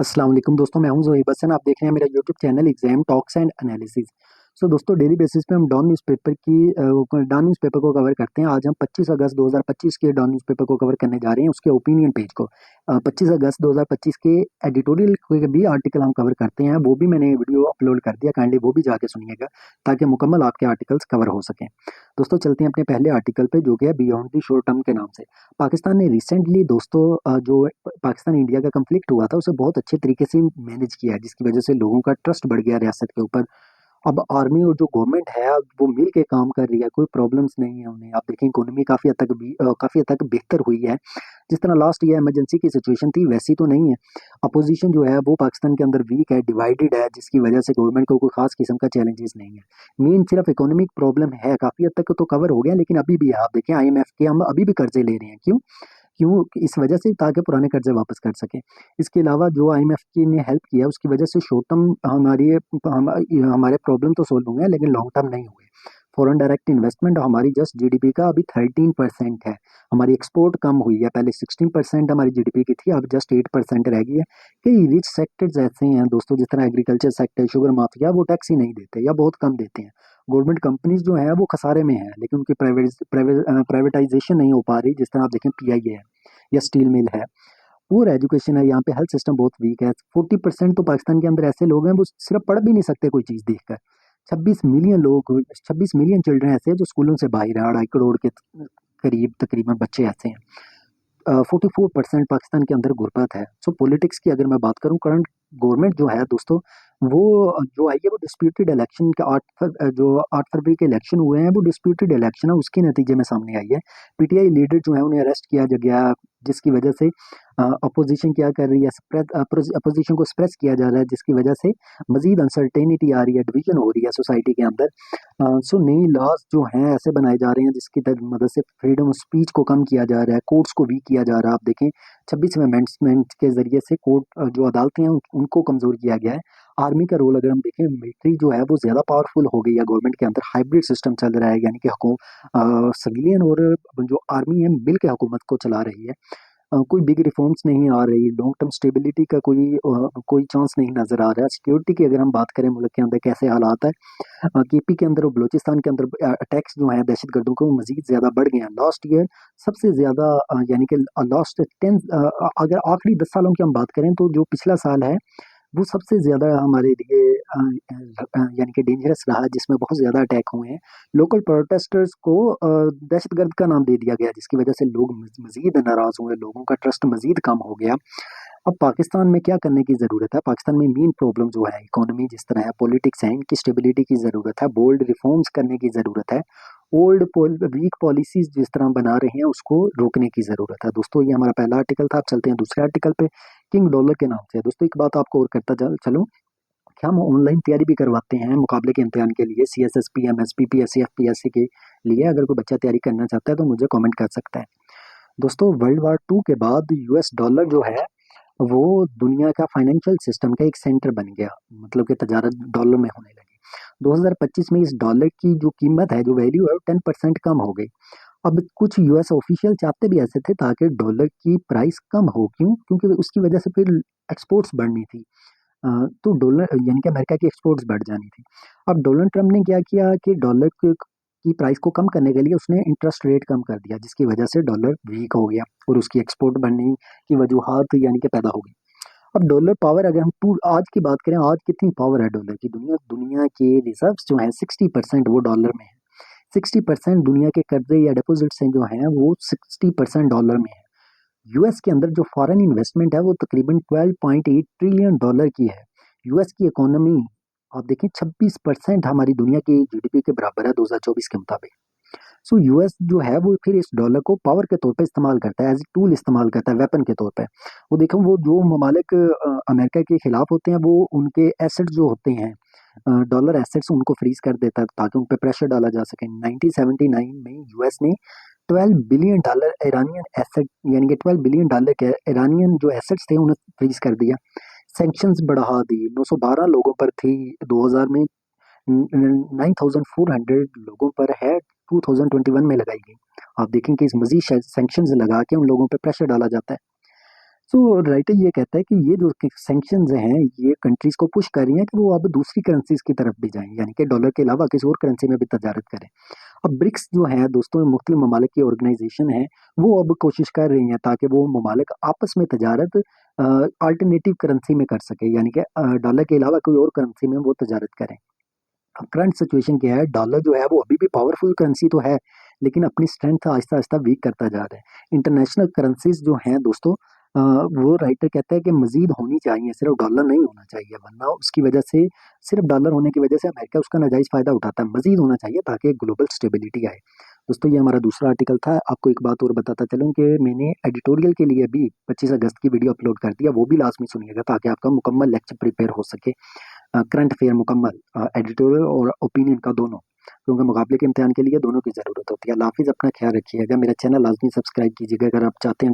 अस्सलाम वालेकुम दोस्तों, मैं हूं ज़ोहेब हसन। आप देख रहे हैं मेरा YouTube channel exam talks and analysis. So दोस्तों, डेली बेसिस पे हम डॉन न्यूज़पेपर को कवर करते हैं। आज हम 25 अगस्त 2025 के डॉन न्यूज़पेपर को कवर करने जा रहे हैं, उसके ओपिनियन पेज को। 25 अगस्त 2025 के एडिटोरियल के भी आर्टिकल हम कवर करते हैं, वो भी मैंने वीडियो अपलोड कर दिया, काइंडली वो भी जाके सुनिएगा ताकि मुकम्मल आपके आर्टिकल्स कवर हो सकें। दोस्तों, चलते हैं अपने पहले आर्टिकल पे, जो कि है बियॉन्ड दी शॉर्ट टर्म के नाम से। पाकिस्तान ने रिसेंटली दोस्तों जो पाकिस्तान इंडिया का कंफ्लिक्ट हुआ था, उसे बहुत अच्छे तरीके से मैनेज किया है, जिसकी वजह से लोगों का ट्रस्ट बढ़ गया रियासत के ऊपर। अब आर्मी और जो गवर्नमेंट है, अब वो मिल के काम कर रही है, कोई प्रॉब्लम्स नहीं है उन्हें। आप देखें, इकोनॉमी काफ़ी हद तक बेहतर हुई है। जिस तरह लास्ट ईयर इमरजेंसी की सिचुएशन थी, वैसी तो नहीं है। अपोजिशन जो है वो पाकिस्तान के अंदर वीक है, डिवाइडेड है, जिसकी वजह से गवर्नमेंट को कोई खास किस्म का चैलेंजेस नहीं है। मेन सिर्फ इकोनॉमिक प्रॉब्लम है, काफ़ी हद तक तो कवर हो गया, लेकिन अभी भी है। आप देखें, IMF के हम अभी भी कर्जे ले रहे हैं। क्यों? क्यों? इस वजह से, ताकि पुराने कर्जे वापस कर सकें। इसके अलावा जो IMF की ने हेल्प किया, उसकी वजह से शॉर्ट टर्म हमारे प्रॉब्लम तो सोल्व हुए हैं, लेकिन लॉन्ग टर्म नहीं हुए। फॉरेन डायरेक्ट इन्वेस्टमेंट हमारी जस्ट GDP का अभी 13% है। हमारी एक्सपोर्ट कम हुई है, पहले 16% हमारी GDP की थी, अब जस्ट 8% रह गई है। कई रिच सेक्टर्स ऐसे हैं दोस्तों, जिस तरह एग्रीकल्चर सेक्टर, शुगर माफिया, वो टैक्स ही नहीं देते या बहुत कम देते हैं। गवर्नमेंट कंपनीज जो हैं वो खसारे में हैं, लेकिन उनकी प्राइवेटाइजेशन नहीं हो पा रही। जिस तरह आप देखें, PIA है या स्टील मिल है। पुअर एजुकेशन है, यहाँ पे हेल्थ सिस्टम बहुत वीक है। 40% तो पाकिस्तान के अंदर ऐसे लोग हैं, वो सिर्फ पढ़ भी नहीं सकते कोई चीज़ देखकर। 26 मिलियन चिल्ड्रन ऐसे हैं जो स्कूलों से बाहर हैं। 2.5 करोड़ के करीब तकरीबन बच्चे ऐसे हैं। 44% पाकिस्तान के अंदर गुर्बत है। सो पॉलिटिक्स की अगर मैं बात करूँ, करंट गवर्नमेंट जो है दोस्तों, वो जो आई है वो डिस्प्यूटेड इलेक्शन का 8 फरवरी के इलेक्शन हुए हैं, वो डिस्प्यूटेड इलेक्शन है, उसके नतीजे में सामने आई है। PTI लीडर जो है उन्हें अरेस्ट किया गया, जिसकी वजह से अपोजिशन क्या कर रही है, अपोजिशन को सप्रेस किया जा रहा है, जिसकी वजह से मजीद अनसर्टेनिटी आ रही है, डिवीजन हो रही है सोसाइटी के अंदर। सो नई लॉज जो हैं ऐसे बनाए जा रहे हैं, जिसकी मदद से फ्रीडम ऑफ स्पीच को कम किया जा रहा है, कोर्ट्स को वीक किया जा रहा है। आप देखें, 26वें अमेंडमेंट के जरिए से कोर्ट जो अदालतें हैं उनको कमजोर किया गया है। आर्मी का रोल अगर हम देखें, मिलिट्री जो है वो ज्यादा पावरफुल हो गई है गवर्नमेंट के अंदर। हाइब्रिड सिस्टम चल रहा है, यानी कि सिविलियन और जो आर्मी है मिल के हुकूमत को चला रही है। कोई बिग रिफॉर्म्स नहीं आ रही, लॉन्ग टर्म स्टेबिलिटी का कोई चांस नहीं नजर आ रहा है। सिक्योरिटी की अगर हम बात करें, मुल्क के अंदर कैसे हालात है, KP के अंदर और बलूचिस्तान के अंदर अटैक्स जो हैं दहशतगर्दों को मजीद ज़्यादा बढ़ गए हैं। लास्ट ईयर सबसे ज़्यादा यानी कि लास्ट 10 अगर आखिरी 10 सालों की हम बात करें, तो जो पिछला साल है वो सबसे ज़्यादा हमारे लिए यानी कि डेंजरस रहा, जिसमें बहुत ज़्यादा अटैक हुए हैं। लोकल प्रोटेस्टर्स को दहशतगर्द का नाम दे दिया गया, जिसकी वजह से लोग मजीद नाराज़ हुए, लोगों का ट्रस्ट मजीद कम हो गया। अब पाकिस्तान में क्या करने की ज़रूरत है? पाकिस्तान में मेन प्रॉब्लम जो है, इकोनॉमी जिस तरह है, पॉलिटिक्स है, इनकी स्टेबिलिटी की ज़रूरत है, बोल्ड रिफॉर्म्स करने की ज़रूरत है। वीक पॉलिसीज जिस तरह बना रहे हैं, उसको रोकने की ज़रूरत है। दोस्तों, ये हमारा पहला आर्टिकल था। अब चलते हैं दूसरे आर्टिकल पे, किंग डॉलर के नाम से। दोस्तों, एक बात आपको और करता चलूँ, क्या हम ऑनलाइन तैयारी भी करवाते हैं मुकाबले के इम्तिहान के लिए, CSSP, MSP, PSC, FPSC के लिए। अगर कोई बच्चा तैयारी करना चाहता है तो मुझे कमेंट कर सकता है। दोस्तों, वर्ल्ड वॉर 2 के बाद US डॉलर जो है वो दुनिया का फाइनेंशियल सिस्टम का एक सेंटर बन गया, मतलब कि तजारत डॉलर में होने लगी। 2025 में इस डॉलर की जो कीमत है, जो वैल्यू है, वो 10% कम हो गई। अब कुछ US ऑफिशियल चाहते भी ऐसे थे ताकि डॉलर की प्राइस कम हो। क्यों? क्योंकि उसकी वजह से फिर एक्सपोर्ट्स बढ़नी थी। तो डॉलर यानी कि अमेरिका की एक्सपोर्ट्स बढ़ जानी थी। अब डोनाल्ड ट्रम्प ने क्या किया कि डॉलर की प्राइस को कम करने के लिए उसने इंटरेस्ट रेट कम कर दिया, जिसकी वजह से डॉलर वीक हो गया और उसकी एक्सपोर्ट बढ़ने की वजूहत यानी कि पैदा हो गई। अब डॉलर पावर अगर हम टू आज की बात करें, आज कितनी पावर है डॉलर की? दुनिया दुनिया के रिजर्व्स जो हैं 60% वो डॉलर में है। 60% दुनिया के कर्जे या डिपॉजिट्स हैं जो हैं, वो 60% डॉलर में है। US के अंदर जो फॉरेन इन्वेस्टमेंट है वो तकरीबन 12.8 ट्रिलियन डॉलर की है। US की इकोनॉमी आप देखें, 26% हमारी दुनिया की GDP के बराबर है 2024 के मुताबिक। सो US जो है वो फिर इस डॉलर को पावर के तौर पे इस्तेमाल करता है, एज ए टूल इस्तेमाल करता है, वेपन के तौर पे। वो देखो, वो जो ममालिक अमेरिका के खिलाफ होते हैं, वो उनके एसेट जो होते हैं, डॉलर एसेट्स, उनको फ्रीज कर देता है ताकि उन पर प्रेशर डाला जा सके। 1979 में US ने $12 बिलियन ईरानियन एसेट, यानी कि $12 बिलियन के ईरानियन जो एसेट्स थे उन्हें फ्रीज कर दिया। सैंक्शंस बढ़ा दी, 912 लोगों पर थी 2000 में, 9400 लोगों पर है 2021 में लगाई गई। आप देखें कि इस मजीद सैंक्शंस लगा के उन लोगों पर प्रेशर डाला जाता है। सो राइटर ये कहता है कि ये जो सैंक्शंस हैं ये कंट्रीज को पुश कर रही हैं कि वो अब दूसरी करेंसीज की तरफ भी जाएं, यानी कि डॉलर के अलावा किसी और करेंसी में भी तजारत करें। अब ब्रिक्स जो है दोस्तों, मुख्तलिफ ममालिक की ऑर्गेनाइजेशन है, वो अब कोशिश कर रही हैं ताकि वो ममालिक आपस में तजारत अल्टरनेटिव करेंसी में कर सके, यानी कि डॉलर के अलावा कोई और करेंसी में वो तजारत करें। अब करंट सिचुएशन क्या है, डॉलर जो है वो अभी भी पावरफुल करेंसी तो है, लेकिन अपनी स्ट्रेंथ आहिस्ता आहिस्ता वीक करता जा रहा है। इंटरनेशनल करेंसीज जो हैं दोस्तों, वो राइटर कहता है कि मजीद होनी चाहिए, सिर्फ डॉलर नहीं होना चाहिए, वरना उसकी वजह से, सिर्फ डॉलर होने की वजह से अमेरिका उसका नाजायज़ फ़ायदा उठाता है। मजीद होना चाहिए ताकि ग्लोबल स्टेबिलिटी आए। दोस्तों ये हमारा दूसरा आर्टिकल था। आपको एक बात और बताता चलूँ कि मैंने एडिटोरियल के लिए भी 25 अगस्त की वीडियो अपलोड कर दिया, वो भी लास्ट में सुनिएगा ताकि आपका मुकम्मल लेक्चर प्रिपेयर हो सके। करंट अफेयर मुकम्मल, एडिटोरियल और ओपिनियन का दोनों, क्योंकि मुकाबले के इम्तिहान के लिए दोनों की ज़रूरत होती है। अल्लाह हाफ़िज़, अपना ख्याल रखिएगा। मेरा चैनल लाज़मी सब्सक्राइब कीजिएगा अगर आप चाहते हैं